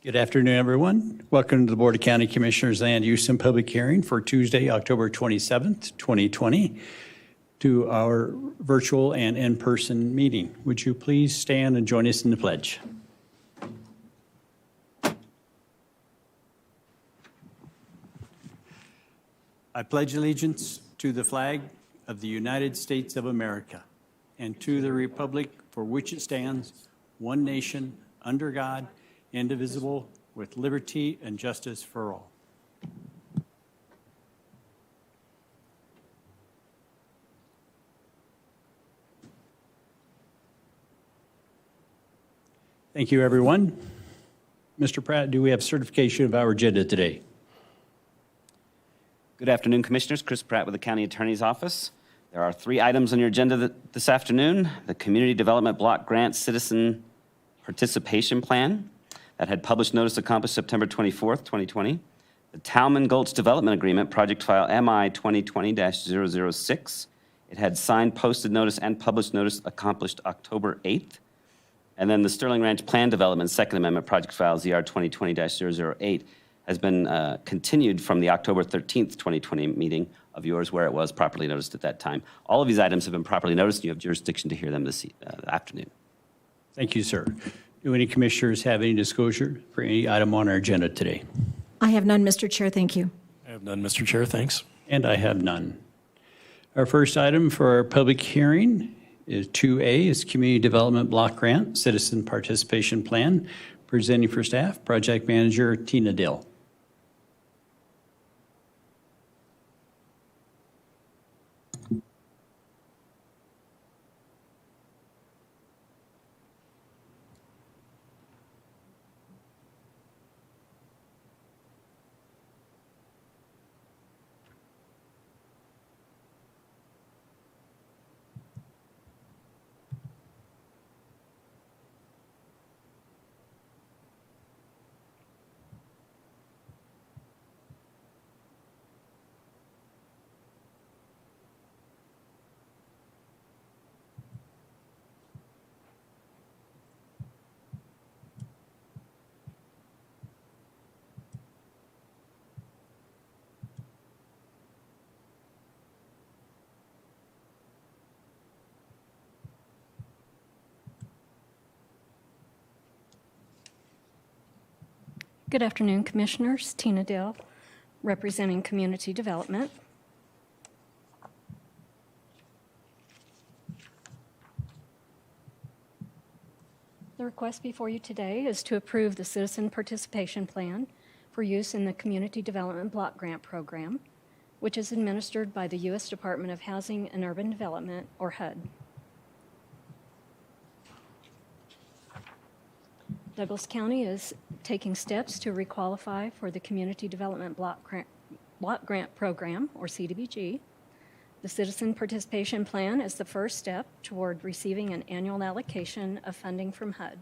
Good afternoon, everyone. Welcome to the Board of County Commissioners Land Use and Public Hearing for Tuesday, October 27th, 2020, to our virtual and in-person meeting. Would you please stand and join us in the pledge? I pledge allegiance to the flag of the United States of America and to the republic for which it stands, one nation, under God, indivisible, with liberty and justice for all. Thank you, everyone. Mr. Pratt, do we have certification of our agenda today? Good afternoon, Commissioners. Chris Pratt with the County Attorney's Office. There are 3 items on your agenda this afternoon. The Community Development Block Grant Citizen Participation Plan that had published notice accomplished September 24th, 2020. The Tallman Gulch Development Agreement, Project File MI 2020-006. It had signed, posted notice, and published notice accomplished October 8th. And then the Sterling Ranch Plan Development, Second Amendment, Project File ZR 2020-008, has been continued from the October 13th, 2020 meeting of yours where it was properly noticed at that time. All of these items have been properly noticed, and you have jurisdiction to hear them this afternoon. Thank you, sir. Do any commissioners have any disclosure for any item on our agenda today? I have none, Mr. Chair. Thank you. I have none, Mr. Chair. Thanks. And I have none. Our first item for our public hearing is 2A is Community Development Block Grant Citizen Participation Plan. Presenting for staff, Project Manager Tina Dill. Good afternoon, Commissioners. Tina Dill, representing Community Development. The request before you today is to approve the Citizen Participation Plan for use in the Community Development Block Grant Program, which is administered by the U.S. Department of Housing and Urban Development, or HUD. Douglas County is taking steps to requalify for the Community Development Block Grant Program, or CDBG. The Citizen Participation Plan is the first step toward receiving an annual allocation of funding from HUD.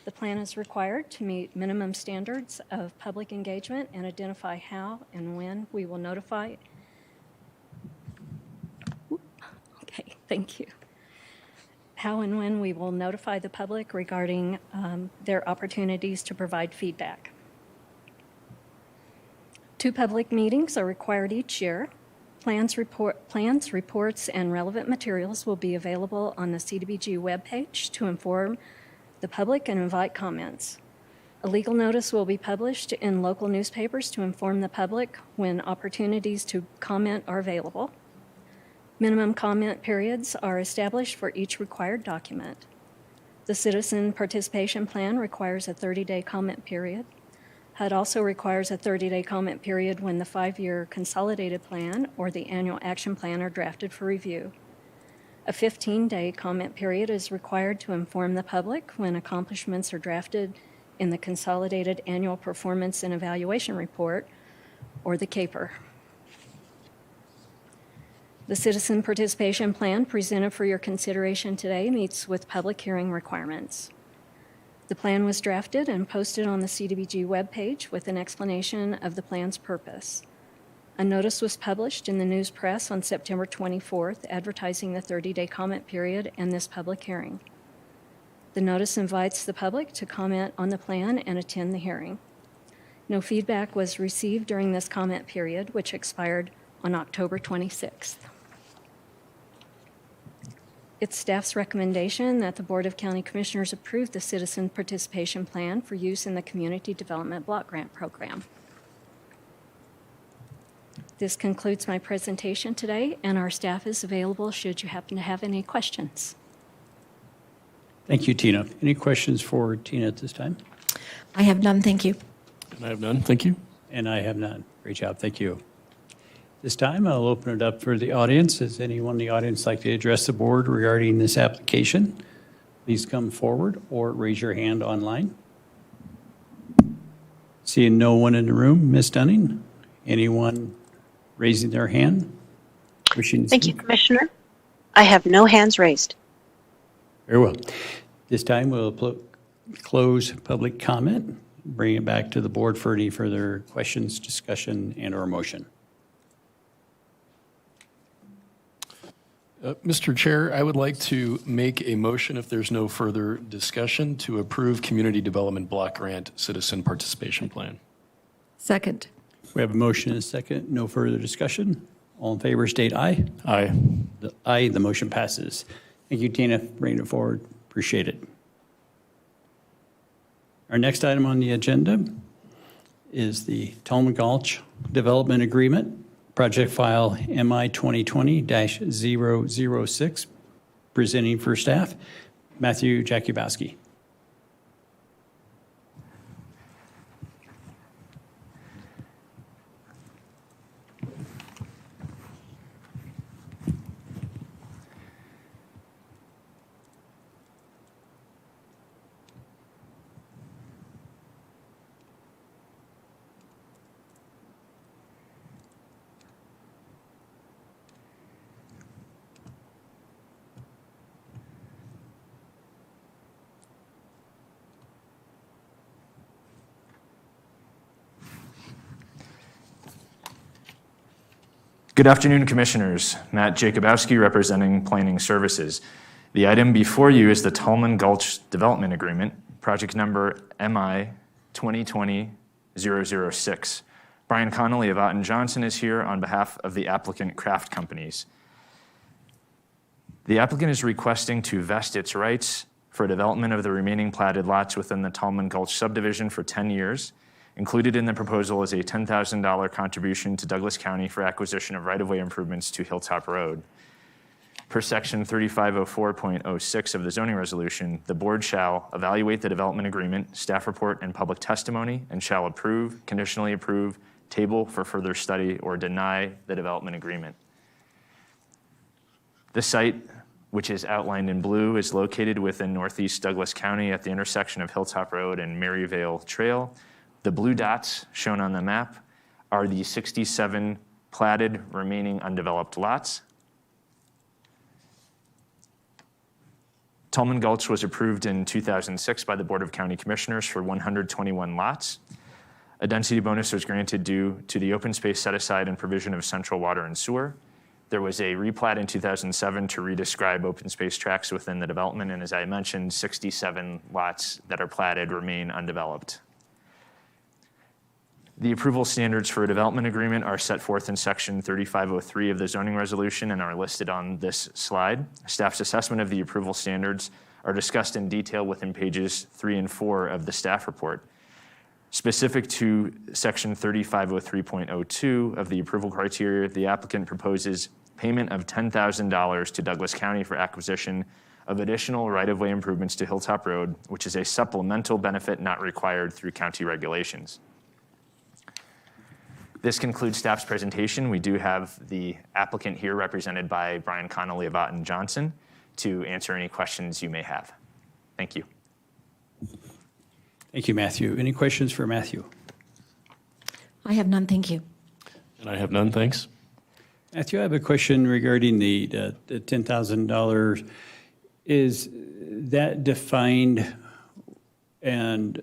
The plan is required to meet minimum standards of public engagement and identify how and when we will notify. Okay, thank you. How and when we will notify the public regarding their opportunities to provide feedback. 2 public meetings are required each year. Plans, reports, and relevant materials will be available on the CDBG webpage to inform the public and invite comments. A legal notice will be published in local newspapers to inform the public when opportunities to comment are available. Minimum comment periods are established for each required document. The Citizen Participation Plan requires a 30-day comment period. HUD also requires a 30-day comment period when the 5-year consolidated plan or the annual action plan are drafted for review. A 15-day comment period is required to inform the public when accomplishments are drafted in the Consolidated Annual Performance and Evaluation Report, or the CAPER. The Citizen Participation Plan presented for your consideration today meets with public hearing requirements. The plan was drafted and posted on the CDBG webpage with an explanation of the plan's purpose. A notice was published in the news press on September 24th, advertising the 30-day comment period and this public hearing. The notice invites the public to comment on the plan and attend the hearing. No feedback was received during this comment period, which expired on October 26th. It's staff's recommendation that the Board of County Commissioners approve the Citizen Participation Plan for use in the Community Development Block Grant Program. This concludes my presentation today, and our staff is available should you happen to have any questions. Thank you, Tina. Any questions for Tina at this time? I have none, thank you. And I have none. Thank you. And I have none. Great job. Thank you. This time, I'll open it up for the audience. Does anyone in the audience like to address the board regarding this application? Please come forward or raise your hand online. Seeing no one in the room, Ms. Dunning? Anyone raising their hand? Wishing to Thank you, speak? Commissioner. I have no hands raised. Very well. This time, we'll close public comment, bring it back to the board for any further questions, discussion, and/or motion. Mr. Chair, I would like to make a motion, if there's no further discussion, to approve Community Development Block Grant Citizen Participation Plan. Second. We have a motion and a second. No further discussion. All in favor, state aye. Aye. Aye, the motion passes. Thank you, Tina, for bringing it forward. Appreciate it. Our next item on the agenda is the Tallman Gulch Development Agreement, Project File MI 2020-006, presenting for staff, Matthew Jakubowski. Good afternoon, Commissioners. Matt Jakubowski, representing Planning Services. The item before you is the Tallman Gulch Development Agreement, project number MI 2020-006. Brian Connolly of Otten Johnson is here on behalf of the applicant Kraft Companies. The applicant is requesting to vest its rights for development of the remaining platted lots within the Tallman Gulch subdivision for 10 years. Included in the proposal is a $10,000 contribution to Douglas County for acquisition of right-of-way improvements to Hilltop Road. Per section 3504.06 of the zoning resolution, the board shall evaluate the development agreement, staff report, and public testimony, and shall approve, conditionally approve, table for further study, or deny the development agreement. The site, which is outlined in blue, is located within northeast Douglas County at the intersection of Hilltop Road and Maryvale Trail. The blue dots shown on the map are the 67 platted remaining undeveloped lots. Tallman Gulch was approved in 2006 by the Board of County Commissioners for 121 lots. A density bonus was granted due to the open space set aside and provision of central water and sewer. There was a replat in 2007 to redescribe open space tracts within the development, and as I mentioned, 67 lots that are platted remain undeveloped. The approval standards for a development agreement are set forth in section 3503 of the zoning resolution and are listed on this slide. Staff's assessment of the approval standards are discussed in detail within pages 3 and 4 of the staff report. Specific to section 3503.02 of the approval criteria, the applicant proposes payment of $10,000 to Douglas County for acquisition of additional right-of-way improvements to Hilltop Road, which is a supplemental benefit not required through county regulations. This concludes staff's presentation. We do have the applicant here represented by Brian Connolly of Otten Johnson to answer any questions you may have. Thank you. Thank you, Matthew. Any questions for Matthew? I have none, thank you. And I have none, thanks. Matthew, I have a question regarding the $10,000. Is that defined and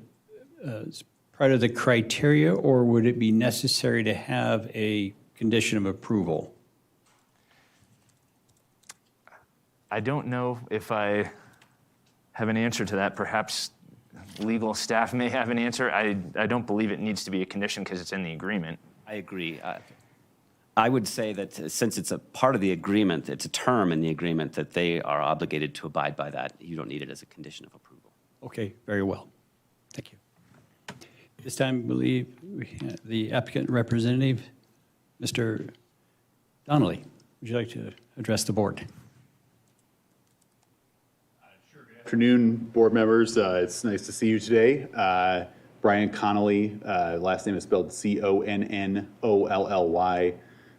part of the criteria, or would it be necessary to have a condition of approval? I don't know if I have an answer to that. Perhaps legal staff may have an answer. I don't believe it needs to be a condition because it's in the agreement. I agree. I would say that since it's a part of the agreement, it's a term in the agreement that they are obligated to abide by that. You don't need it as a condition of approval. Okay, very well. Thank you. This time, I believe we have the applicant representative, Mr. Donnelly. Would you like to address the board? Afternoon, board members. It's nice to see you today. Brian Connolly, last name is spelled Connolly.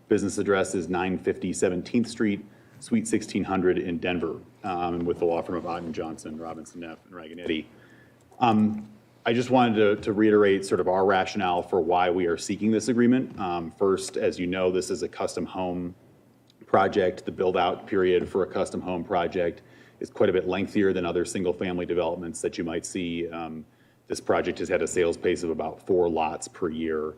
Business address is 950 17th Street, Suite 1600 in Denver, with the law firm of Otten Johnson, Robinson Neff, and Raganetti. I just wanted to reiterate sort of our rationale for why we are seeking this agreement. First, as you know, this is a custom home project. The build-out period for a custom home project is quite a bit lengthier than other single-family developments that you might see. This project has had a sales pace of about 4 lots per year.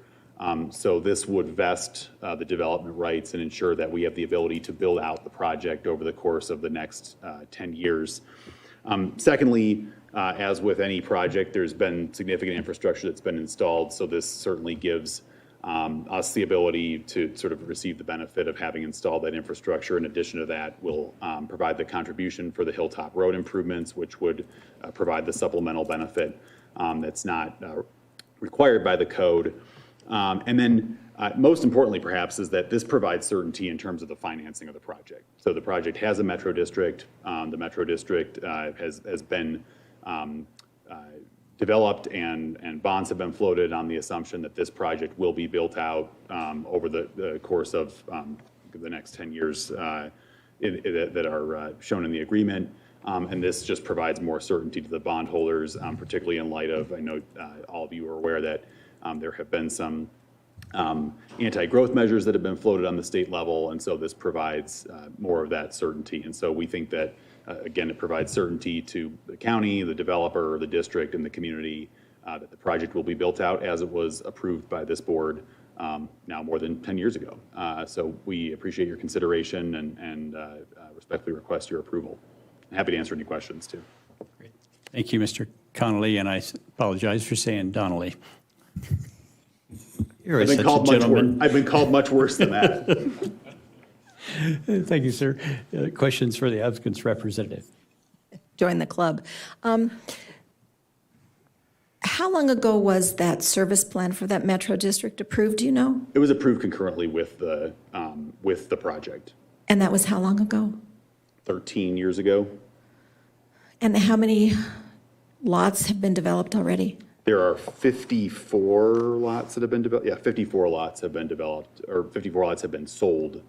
So this would vest the development rights and ensure that we have the ability to build out the project over the course of the next 10 years. Secondly, as with any project, there's been significant infrastructure that's been installed, so this certainly gives us the ability to sort of receive the benefit of having installed that infrastructure. In addition to that, we'll provide the contribution for the Hilltop Road improvements, which would provide the supplemental benefit that's not required by the code. And then most importantly, perhaps, is that this provides certainty in terms of the financing of the project. So the project has a metro district. The metro district has been developed and bonds have been floated on the assumption that this project will be built out over the course of the next 10 years that are shown in the agreement. And this just provides more certainty to the bondholders, particularly in light of, I know all of you are aware that there have been some anti-growth measures that have been floated on the state level, and so this provides more of that certainty. And so we think that, again, it provides certainty to the county, the developer, the district, and the community that the project will be built out as it was approved by this board now more than 10 years ago. So we appreciate your consideration and respectfully request your approval. I'm happy to answer any questions, too. Great. Thank you, Mr. Connolly, and I apologize for saying Donnelly. You're such a gentleman. I've been called much worse than that. Thank you, sir. Questions for the applicant's representative? Join the club. How long ago was that service plan for that metro district approved, do you know? It was approved concurrently with the project. And that was how long ago? 13 years ago. And how many lots have been developed already? There are 54 lots that have been developed. Yeah, 54 lots have been developed, or 54 lots have been sold.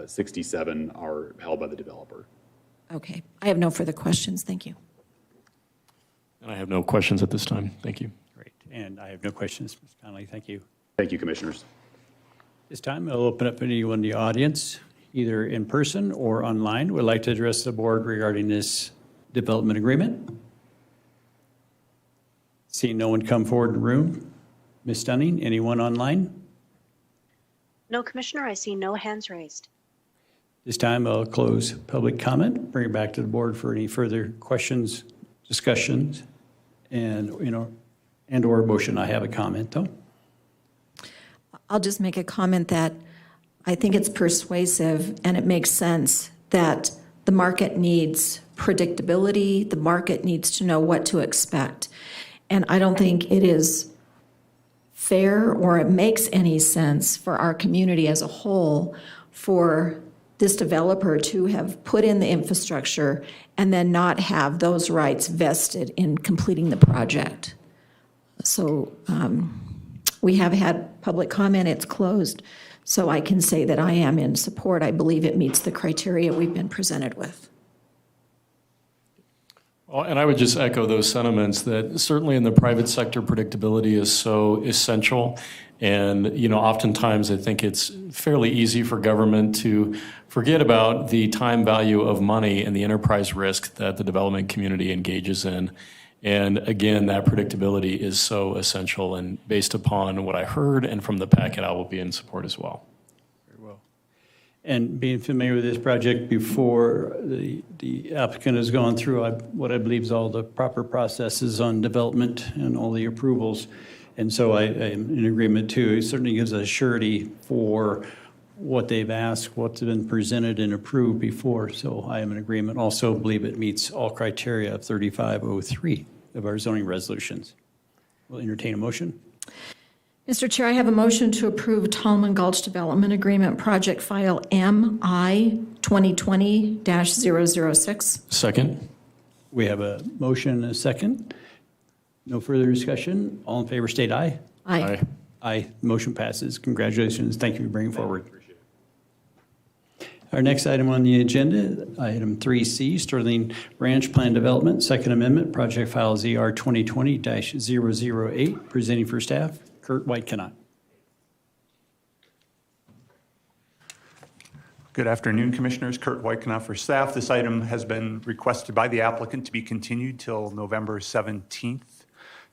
67 are held by the developer. Okay. I have no further questions. Thank you. And I have no questions at this time. Thank you. Great. And I have no questions, Mr. Connolly. Thank you. Thank you, commissioners. This time, I'll open up anyone in the audience, either in person or online, would like to address the board regarding this development agreement. Seeing no one come forward in the room. Ms. Dunning, anyone online? No, Commissioner, I see no hands raised. This time, I'll close public comment, bring it back to the board for any further questions, discussions, and, and/or motion. I have a comment, though. I'll just make a comment that I think it's persuasive and it makes sense that the market needs predictability. The market needs to know what to expect. And I don't think it is fair or it makes any sense for our community as a whole for this developer to have put in the infrastructure and then not have those rights vested in completing the project. So we have had public comment, it's closed. So I can say that I am in support. I believe it meets the criteria we've been presented with. Well, and I would just echo those sentiments that certainly in the private sector, predictability is so essential. And, oftentimes I think it's fairly easy for government to forget about the time value of money and the enterprise risk that the development community engages in. And again, that predictability is so essential. And based upon what I heard and from the packet, I will be in support as well. Very well. And being familiar with this project before, the applicant has gone through what I believe is all the proper processes on development and all the approvals. And so I am in agreement too. It certainly gives us surety for what they've asked, what's been presented and approved before. So I am in agreement. Also believe it meets all criteria of 3503 of our zoning resolutions. We'll entertain a motion. Mr. Chair, I have a motion to approve Tallman Gulch Development Agreement Project File MI 2020-006. Second. We have a motion and a second. No further discussion. All in favor state aye. Aye. Aye. Motion passes. Congratulations. Thank you for bringing forward. Our next item on the agenda, item 3C, Sterling Ranch Plan Development, Second Amendment, Project File ZR 2020-008. Presenting for staff, Kurt Whitekennott. Good afternoon, Commissioners. Kurt Whitekennott for staff. This item has been requested by the applicant to be continued till November 17th,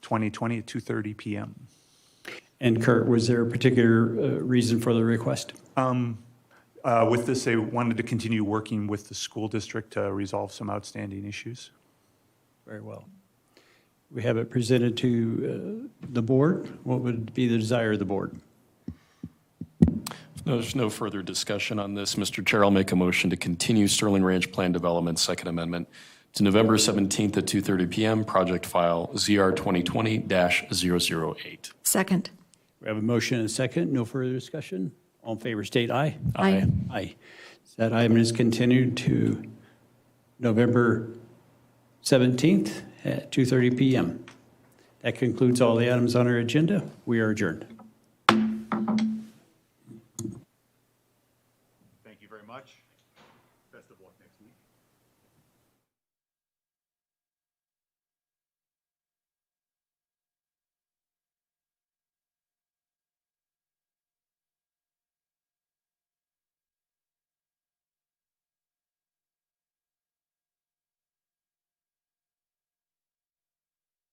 2020 at 2:30 p.m. And Kurt, was there a particular reason for the request? With this, they wanted to continue working with the school district to resolve some outstanding issues. Very well. We have it presented to the board. What would be the desire of the board? No, there's no further discussion on this. Mr. Chair, I'll make a motion to continue Sterling Ranch Plan Development Second Amendment to November 17th at 2:30 p.m. Project File ZR 2020-008. Second. We have a motion and a second. No further discussion. All in favor state aye. Aye. Aye. That item is continued to November 17th at 2:30 p.m. That concludes all the items on our agenda. We are adjourned. Thank you very much. Best of luck next week.